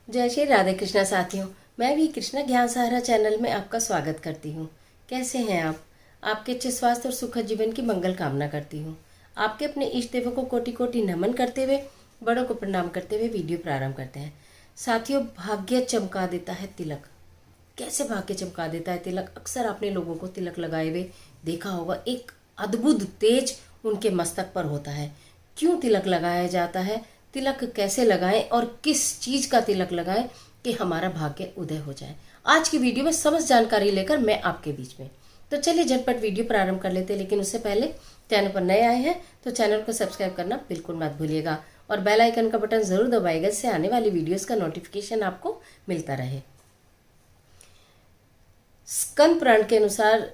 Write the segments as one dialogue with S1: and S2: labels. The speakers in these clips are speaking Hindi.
S1: जय श्री राधे कृष्णा साथियों। मैं भी कृष्णा ज्ञान सहारा चैनल में आपका स्वागत करती हूँ। कैसे हैं आप? आपके अच्छे स्वास्थ्य और सुखद जीवन की मंगल कामना करती हूँ। आपके अपने इष्ट देवों को कोटि कोटि नमन करते हुए, बड़ों को प्रणाम करते हुए वीडियो प्रारंभ करते हैं। साथियों, भाग्य चमका देता है तिलक। कैसे भाग्य चमका देता है तिलक? अक्सर आपने लोगों को तिलक लगाए हुए देखा होगा। एक अद्भुत तेज उनके मस्तक पर होता है। क्यों तिलक लगाया जाता है, तिलक कैसे लगाएं और किस चीज का तिलक लगाएं कि हमारा भाग्य उदय हो जाए, आज की वीडियो में समस्त जानकारी लेकर मैं आपके बीच में। तो चलिए झटपट वीडियो प्रारंभ कर लेते हैं, लेकिन उससे पहले चैनल पर नए आए हैं तो चैनल को सब्सक्राइब करना बिल्कुल मत भूलिएगा और बेल आइकन का बटन जरूर दबाइएगा, जिससे आने वाली वीडियोस का नोटिफिकेशन आपको मिलता रहे। स्कंद पुराण के अनुसार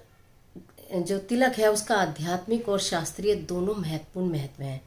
S1: जो तिलक है उसका आध्यात्मिक और शास्त्रीय दोनों महत्वपूर्ण महत्व है।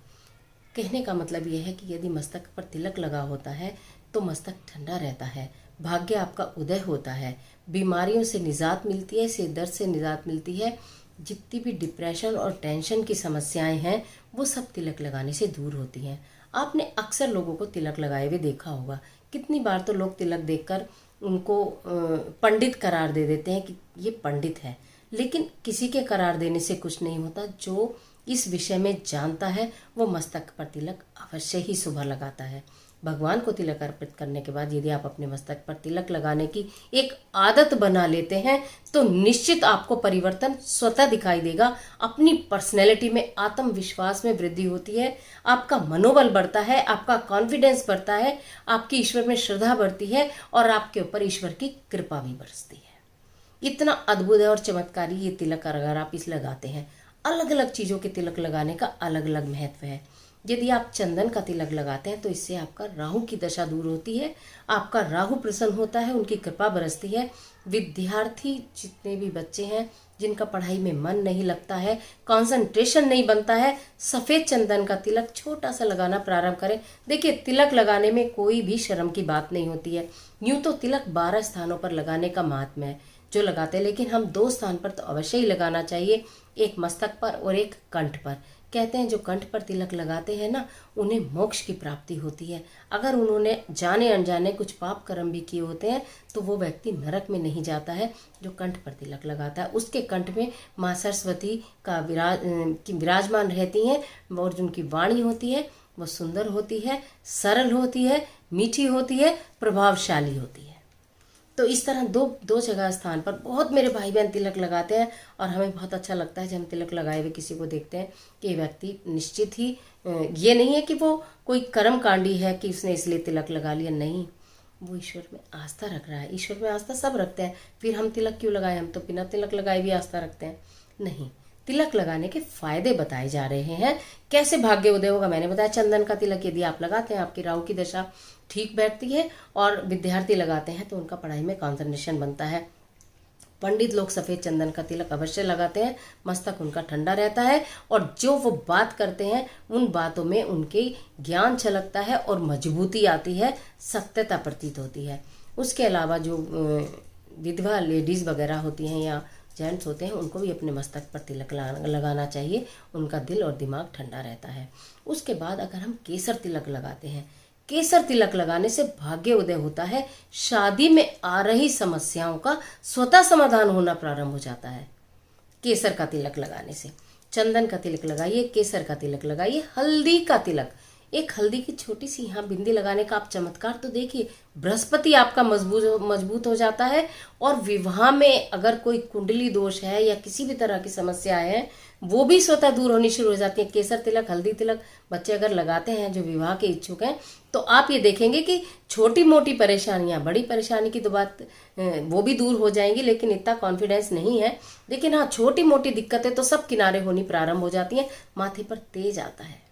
S1: कहने का मतलब यह है कि यदि मस्तक पर तिलक लगा होता है तो मस्तक ठंडा रहता है, भाग्य आपका उदय होता है, बीमारियों से निजात मिलती है, सिर दर्द से निजात मिलती है, जितनी भी डिप्रेशन और टेंशन की समस्याएं हैं वो सब तिलक लगाने से दूर होती हैं। आपने अक्सर लोगों को तिलक लगाए हुए देखा होगा। कितनी बार तो लोग तिलक देखकर उनको पंडित करार दे देते हैं कि ये पंडित है, लेकिन किसी के करार देने से कुछ नहीं होता। जो इस विषय में जानता है वो मस्तक पर तिलक अवश्य ही सुबह लगाता है। भगवान को तिलक अर्पित करने के बाद यदि आप अपने मस्तक पर तिलक लगाने की एक आदत बना लेते हैं तो निश्चित आपको परिवर्तन स्वतः दिखाई देगा। अपनी पर्सनैलिटी में, आत्मविश्वास में वृद्धि होती है, आपका मनोबल बढ़ता है, आपका कॉन्फिडेंस बढ़ता है, आपकी ईश्वर में श्रद्धा बढ़ती है और आपके ऊपर ईश्वर की कृपा भी बरसती है। इतना अद्भुत है और चमत्कारी ये तिलक अगर आप इस लगाते हैं। अलग अलग चीज़ों के तिलक लगाने का अलग अलग महत्व है। यदि आप चंदन का तिलक लगाते हैं तो इससे आपका राहु की दशा दूर होती है, आपका राहु प्रसन्न होता है, उनकी कृपा बरसती है। विद्यार्थी जितने भी बच्चे हैं जिनका पढ़ाई में मन नहीं लगता है, कंसंट्रेशन नहीं बनता है, सफ़ेद चंदन का तिलक छोटा सा लगाना प्रारंभ करें। देखिए, तिलक लगाने में कोई भी शर्म की बात नहीं होती है। यूं तो तिलक 12 स्थानों पर लगाने का महात्म्य है जो लगाते हैं, लेकिन हम 2 स्थान पर तो अवश्य ही लगाना चाहिए, एक मस्तक पर और एक कंठ पर। कहते हैं जो कंठ पर तिलक लगाते हैं ना, उन्हें मोक्ष की प्राप्ति होती है। अगर उन्होंने जाने अनजाने कुछ पाप कर्म भी किए होते हैं तो वो व्यक्ति नरक में नहीं जाता है। जो कंठ पर तिलक लगाता है उसके कंठ में माँ सरस्वती का विराजमान रहती हैं और जिनकी वाणी होती है वो सुंदर होती है, सरल होती है, मीठी होती है, प्रभावशाली होती है। तो इस तरह दो जगह स्थान पर बहुत मेरे भाई बहन तिलक लगाते हैं और हमें बहुत अच्छा लगता है जब हम तिलक लगाए हुए किसी को देखते हैं कि व्यक्ति निश्चित ही, ये नहीं है कि वो कोई कर्मकांडी है कि उसने इसलिए तिलक लगा लिया, नहीं, वो ईश्वर में आस्था रख रहा है। ईश्वर में आस्था सब रखते हैं, फिर हम तिलक क्यों लगाए? हम तो बिना तिलक लगाए भी आस्था रखते हैं। नहीं, तिलक लगाने के फायदे बताए जा रहे हैं। कैसे भाग्य उदय होगा मैंने बताया। चंदन का तिलक यदि आप लगाते हैं आपकी राहु की दशा ठीक बैठती है और विद्यार्थी लगाते हैं तो उनका पढ़ाई में कंसंट्रेशन बनता है। पंडित लोग सफ़ेद चंदन का तिलक अवश्य लगाते हैं, मस्तक उनका ठंडा रहता है और जो वो बात करते हैं उन बातों में उनके ज्ञान छलकता है और मजबूती आती है, सत्यता प्रतीत होती है। उसके अलावा जो विधवा लेडीज़ वगैरह होती हैं या जेंट्स होते हैं उनको भी अपने मस्तक पर तिलक लगाना चाहिए, उनका दिल और दिमाग ठंडा रहता है। उसके बाद अगर हम केसर तिलक लगाते हैं, केसर तिलक लगाने से भाग्य उदय होता है, शादी में आ रही समस्याओं का स्वतः समाधान होना प्रारंभ हो जाता है केसर का तिलक लगाने से। चंदन का तिलक लगाइए, केसर का तिलक लगाइए, हल्दी का तिलक, एक हल्दी की छोटी सी यहाँ बिंदी लगाने का आप चमत्कार तो देखिए। बृहस्पति आपका मजबूत हो जाता है और विवाह में अगर कोई कुंडली दोष है या किसी भी तरह की समस्या है वो भी स्वतः दूर होनी शुरू हो जाती है। केसर तिलक, हल्दी तिलक बच्चे अगर लगाते हैं जो विवाह के इच्छुक हैं तो आप ये देखेंगे कि छोटी मोटी परेशानियां, बड़ी परेशानी की तो बात वो भी दूर हो जाएंगी, लेकिन इतना कॉन्फिडेंस नहीं है। लेकिन हाँ, छोटी मोटी दिक्कतें तो सब किनारे होनी प्रारंभ हो जाती हैं। माथे पर तेज आता है,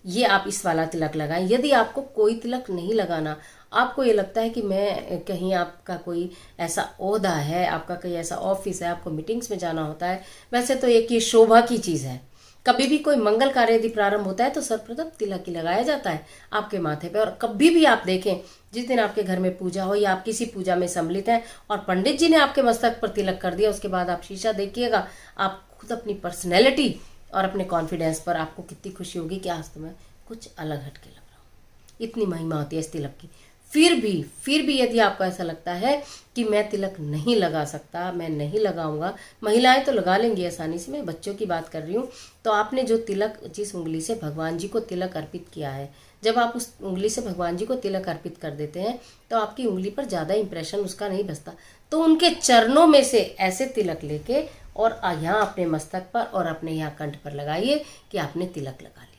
S1: ये आप इस वाला तिलक लगाएं। यदि आपको कोई तिलक नहीं लगाना, आपको ये लगता है कि मैं कहीं, आपका कोई ऐसा ओहदा है, आपका कोई ऐसा ऑफिस है, आपको मीटिंग्स में जाना होता है, वैसे तो एक ये शोभा की चीज़ है। कभी भी कोई मंगल कार्य यदि प्रारंभ होता है तो सर्वप्रथम तिलक ही लगाया जाता है आपके माथे पे। और कभी भी आप देखें जिस दिन आपके घर में पूजा हो या आप किसी पूजा में सम्मिलित हैं और पंडित जी ने आपके मस्तक पर तिलक कर दिया, उसके बाद आप शीशा देखिएगा, आप खुद अपनी पर्सनैलिटी और अपने कॉन्फिडेंस पर आपको कितनी खुशी होगी कि आज तो मैं कुछ अलग हटके लग रहा हूँ। इतनी महिमा होती है इस तिलक की। फिर भी यदि आपको ऐसा लगता है कि मैं तिलक नहीं लगा सकता, मैं नहीं लगाऊंगा, महिलाएं तो लगा लेंगी आसानी से, मैं बच्चों की बात कर रही हूँ, तो आपने जो तिलक जिस उंगली से भगवान जी को तिलक अर्पित किया है, जब आप उस उंगली से भगवान जी को तिलक अर्पित कर देते हैं तो आपकी उंगली पर ज़्यादा इंप्रेशन उसका नहीं बसता, तो उनके चरणों में से ऐसे तिलक लेके और यहाँ अपने मस्तक पर और अपने यहाँ कंठ पर लगाइए कि आपने तिलक लगा लिया।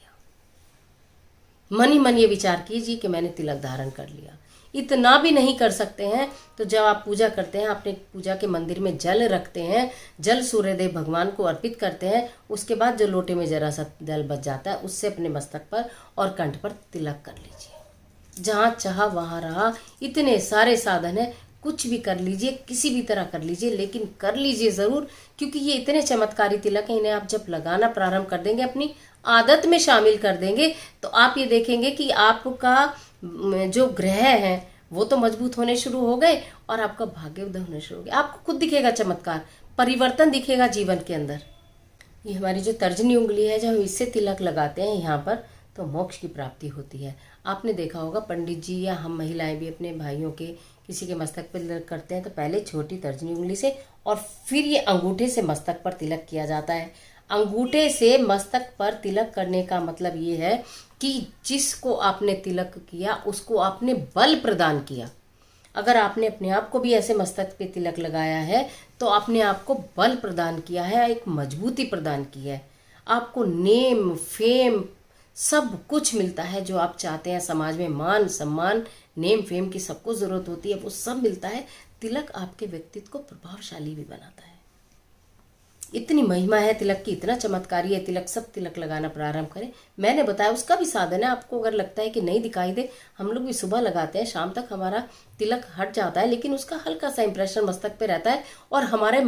S1: मन ही मन ये विचार कीजिए कि मैंने तिलक धारण कर लिया। इतना भी नहीं कर सकते हैं तो जब आप पूजा करते हैं, अपने पूजा के मंदिर में जल रखते हैं, जल सूर्यदेव भगवान को अर्पित करते हैं, उसके बाद जो लोटे में जरा सा जल बच जाता है उससे अपने मस्तक पर और कंठ पर तिलक कर लीजिए। जहाँ चाहा वहाँ रहा, इतने सारे साधन है, कुछ भी कर लीजिए, किसी भी तरह कर लीजिए, लेकिन कर लीजिए ज़रूर, क्योंकि ये इतने चमत्कारी तिलक हैं, इन्हें आप जब लगाना प्रारंभ कर देंगे, अपनी आदत में शामिल कर देंगे, तो आप ये देखेंगे कि आपका जो ग्रह है वो तो मजबूत होने शुरू हो गए और आपका भाग्य उदय होने शुरू हो गया। आपको खुद दिखेगा चमत्कार, परिवर्तन दिखेगा जीवन के अंदर। ये हमारी जो तर्जनी उंगली है, जब हम इससे तिलक लगाते हैं यहाँ पर, तो मोक्ष की प्राप्ति होती है। आपने देखा होगा पंडित जी या हम महिलाएं भी अपने भाइयों के किसी के मस्तक पर तिलक करते हैं तो पहले छोटी तर्जनी उंगली से और फिर ये अंगूठे से मस्तक पर तिलक किया जाता है। अंगूठे से मस्तक पर तिलक करने का मतलब ये है कि जिसको आपने तिलक किया उसको आपने बल प्रदान किया। अगर आपने अपने आप को भी ऐसे मस्तक पे तिलक लगाया है तो आपने आपको बल प्रदान किया है, एक मजबूती प्रदान की है। आपको नेम फेम सब कुछ मिलता है जो आप चाहते हैं। समाज में मान सम्मान नेम फेम की सबको जरूरत होती है, वो सब मिलता है। तिलक आपके व्यक्तित्व को प्रभावशाली भी बनाता है। इतनी महिमा है तिलक की, इतना चमत्कारी है तिलक। सब तिलक लगाना प्रारंभ करें। मैंने बताया उसका भी साधन है। आपको अगर लगता है कि नहीं दिखाई दे, हम लोग भी सुबह लगाते हैं, शाम तक हमारा तिलक हट जाता है, लेकिन उसका हल्का सा इंप्रेशन मस्तक पे रहता है और हमारे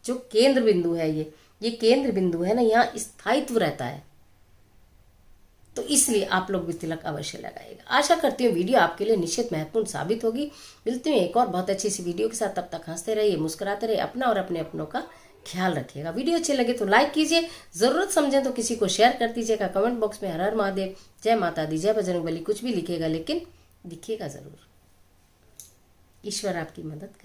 S1: जो केंद्र बिंदु है, ये केंद्र बिंदु है ना, यहाँ स्थायित्व रहता है। तो इसलिए आप लोग भी तिलक अवश्य लगाएगा। आशा करती हूँ वीडियो आपके लिए निश्चित महत्वपूर्ण साबित होगी। मिलती हूँ एक और बहुत अच्छी सी वीडियो के साथ। तब तक हंसते रहिए, मुस्कुराते रहिए, अपना और अपने अपनों का ख्याल रखिएगा। वीडियो अच्छे लगे तो लाइक कीजिए, जरूरत समझें तो किसी को शेयर कर दीजिएगा। कमेंट बॉक्स में हर हर महादेव, जय माता दी, जय बजरंगबली कुछ भी लिखिएगा, लेकिन लिखिएगा जरूर। ईश्वर आपकी मदद करे।